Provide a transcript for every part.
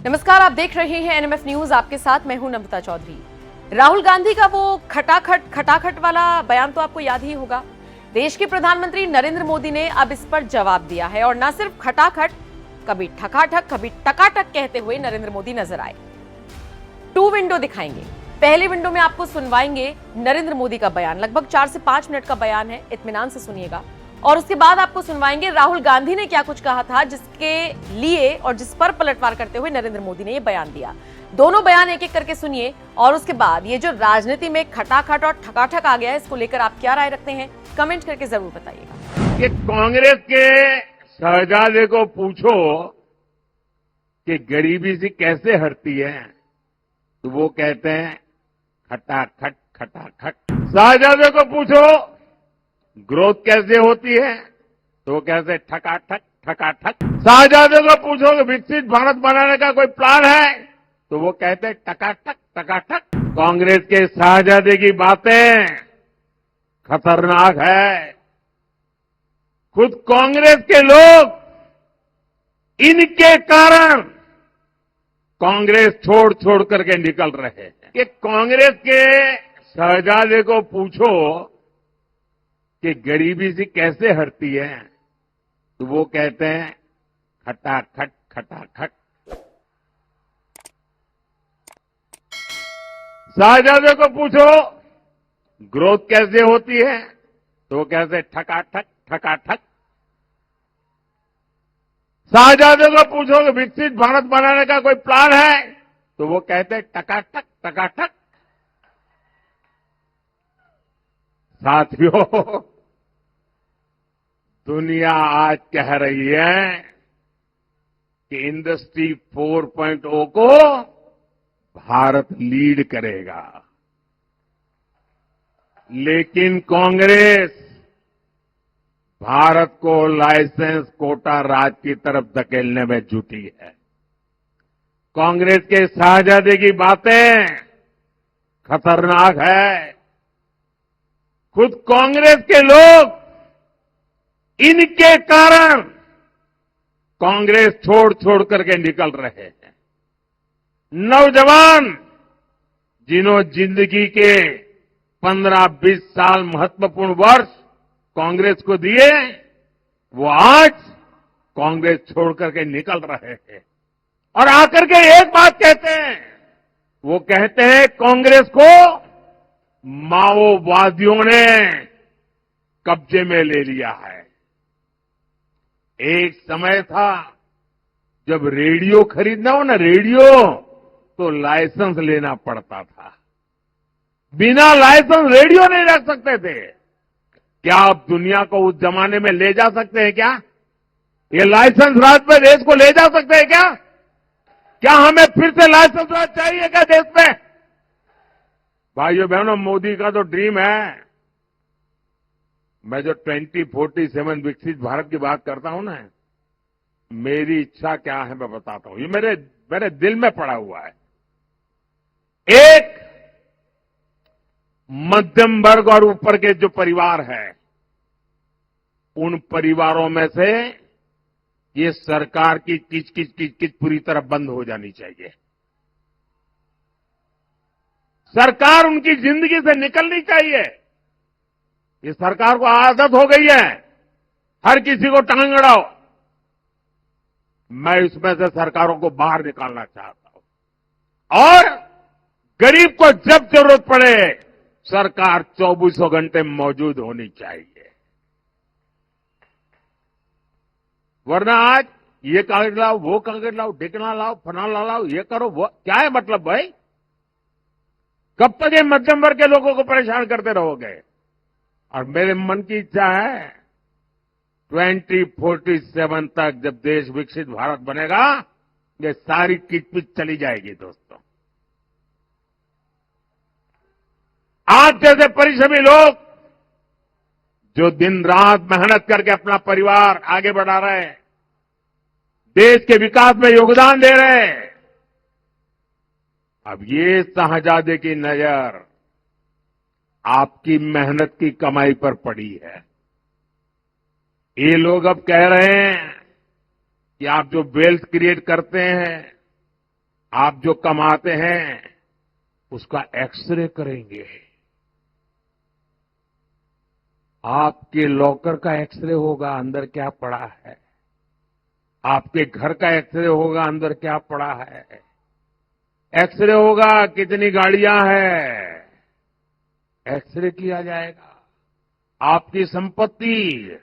नमस्कार, आप देख रहे हैं एनएमएफ न्यूज। आपके साथ मैं हूं नम्रता चौधरी। राहुल गांधी का वो खटाखट वाला बयान तो आपको याद ही होगा। देश के प्रधानमंत्री नरेंद्र मोदी ने अब इस पर जवाब दिया है और न सिर्फ खटाखट, कभी ठकाठक कभी टकाटक कहते हुए नरेंद्र मोदी नजर आए। 2 विंडो दिखाएंगे। पहले विंडो में आपको सुनवाएंगे नरेंद्र मोदी का बयान, लगभग 4 से 5 मिनट का बयान है, इत्मीनान से सुनिएगा। और उसके बाद आपको सुनवाएंगे राहुल गांधी ने क्या कुछ कहा था, जिसके लिए और जिस पर पलटवार करते हुए नरेंद्र मोदी ने यह बयान दिया। दोनों बयान एक एक करके सुनिए और उसके बाद ये जो राजनीति में खटाखट और ठकाठक आ गया है, इसको लेकर आप क्या राय रखते हैं, कमेंट करके जरूर बताइएगा। कि कांग्रेस के शहजादे को पूछो कि गरीबी से कैसे हटती है, तो वो कहते हैं खटाखट खटाखट। शहजादे को पूछो ग्रोथ कैसे होती है, तो वो कहते हैं ठकाठक ठकाठक। शहजादे को पूछो कि विकसित भारत बनाने का कोई प्लान है, तो वो कहते हैं टकाटक टकाटक। कांग्रेस के शहजादे की बातें खतरनाक है। खुद कांग्रेस के लोग इनके कारण कांग्रेस छोड़ करके निकल रहे हैं। कि कांग्रेस के शहजादे को पूछो कि गरीबी से कैसे हटती है, तो वो कहते हैं खटाखट खटाखट। शहजादे को पूछो ग्रोथ कैसे होती है, तो वो कहते हैं ठकाठक ठकाठक। शहजादे को पूछो कि विकसित भारत बनाने का कोई प्लान है, तो वो कहते हैं टकाटक टकाटक। साथियों, दुनिया आज कह रही है कि इंडस्ट्री 4.0 को भारत लीड करेगा, लेकिन कांग्रेस भारत को लाइसेंस कोटा राज की तरफ धकेलने में जुटी है। कांग्रेस के शहजादे की बातें खतरनाक है। खुद कांग्रेस के लोग इनके कारण कांग्रेस छोड़ करके निकल रहे हैं। नौजवान जिन्होंने जिंदगी के 15-20 साल महत्वपूर्ण वर्ष कांग्रेस को दिए, वो आज कांग्रेस छोड़ करके निकल रहे हैं और आकर के एक बात कहते हैं। वो कहते हैं कांग्रेस को माओवादियों ने कब्जे में ले लिया है। एक समय था जब रेडियो खरीदना हो ना, रेडियो तो लाइसेंस लेना पड़ता था। बिना लाइसेंस रेडियो नहीं रख सकते थे। क्या आप दुनिया को उस जमाने में ले जा सकते हैं क्या? ये लाइसेंस राज पे देश को ले जा सकते हैं क्या? क्या हमें फिर से लाइसेंस राज चाहिए क्या देश में? भाइयों बहनों, मोदी का तो ड्रीम है। मैं जो 2047 विकसित भारत की बात करता हूं ना, मेरी इच्छा क्या है मैं बताता हूं। ये मेरे दिल में पड़ा हुआ है। एक, मध्यम वर्ग और ऊपर के जो परिवार है, उन परिवारों में से ये सरकार की किच पूरी तरह बंद हो जानी चाहिए। सरकार उनकी जिंदगी से निकलनी चाहिए। ये सरकार को आदत हो गई है हर किसी को टांग अड़ाओ। मैं इसमें से सरकारों को बाहर निकालना चाहता हूं और गरीब को जब जरूरत पड़े सरकार 24 घंटे मौजूद होनी चाहिए। वरना आज ये कागज लाओ, वो कागज लाओ, ढिकना लाओ, फनाला लाओ, ये करो, वो क्या है मतलब भाई? कब तक ये मध्यम वर्ग के लोगों को परेशान करते रहोगे? और मेरे मन की इच्छा है 2047 तक जब देश विकसित भारत बनेगा, ये सारी किचपिच चली जाएगी। दोस्तों, आप जैसे परिश्रमी लोग जो दिन रात मेहनत करके अपना परिवार आगे बढ़ा रहे हैं, देश के विकास में योगदान दे रहे हैं, अब ये शहजादे की नजर आपकी मेहनत की कमाई पर पड़ी है। ये लोग अब कह रहे हैं कि आप जो वेल्थ क्रिएट करते हैं, आप जो कमाते हैं उसका एक्सरे करेंगे। आपके लॉकर का एक्सरे होगा, अंदर क्या पड़ा है। आपके घर का एक्सरे होगा, अंदर क्या पड़ा है। एक्सरे होगा कितनी गाड़ियां हैं, एक्सरे किया जाएगा। आपकी संपत्ति,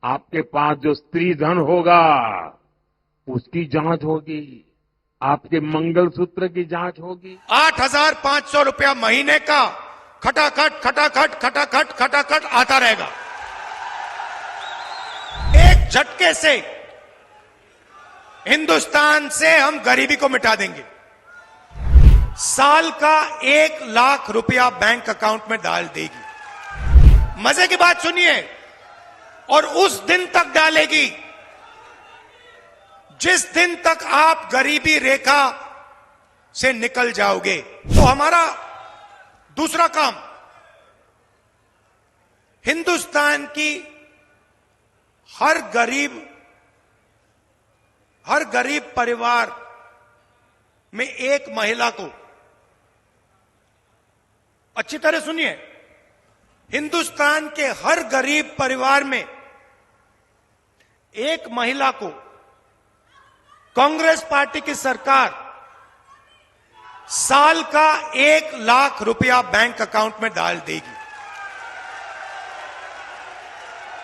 आपके पास जो स्त्री धन होगा उसकी जांच होगी, आपके मंगलसूत्र की जांच होगी। 8,500 रुपया महीने का खटाखट खटाखट खटाखट खटाखट आता रहेगा। एक झटके से हिंदुस्तान से हम गरीबी को मिटा देंगे। साल का 1 लाख रुपया बैंक अकाउंट में डाल देगी। मजे की बात सुनिए, और उस दिन तक डालेगी जिस दिन तक आप गरीबी रेखा से निकल जाओगे। तो हमारा दूसरा काम, हिंदुस्तान की हर गरीब परिवार में एक महिला को, अच्छी तरह सुनिए, हिंदुस्तान के हर गरीब परिवार में एक महिला को कांग्रेस पार्टी की सरकार साल का 1 लाख रुपया बैंक अकाउंट में डाल देगी।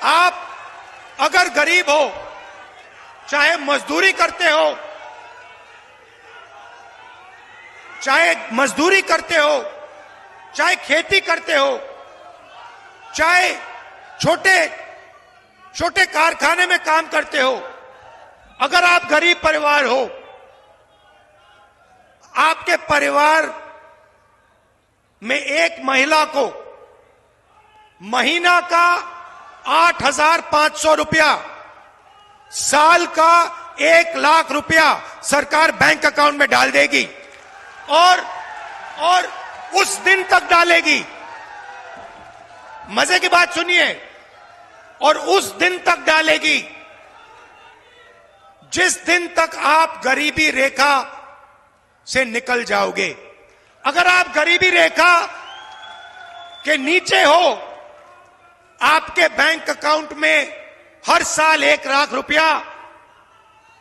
आप अगर गरीब हो, चाहे मजदूरी करते हो, चाहे खेती करते हो, चाहे छोटे कारखाने में काम करते हो, अगर आप गरीब परिवार हो, आपके परिवार में एक महिला को महीना का 8,500 रुपया, साल का 1 लाख रुपया सरकार बैंक अकाउंट में डाल देगी और उस दिन तक डालेगी। मजे की बात सुनिए, और उस दिन तक डालेगी जिस दिन तक आप गरीबी रेखा से निकल जाओगे। अगर आप गरीबी रेखा के नीचे हो, आपके बैंक अकाउंट में हर साल 1 लाख रुपया,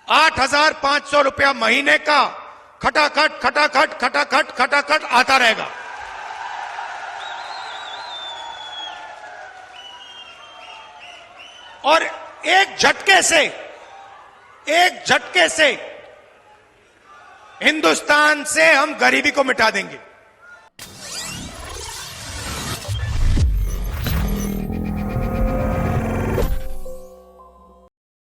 8,500 रुपया महीने का खटाखट खटाखट खटाखट खटाखट आता रहेगा। और एक झटके से हिंदुस्तान से हम गरीबी को मिटा देंगे।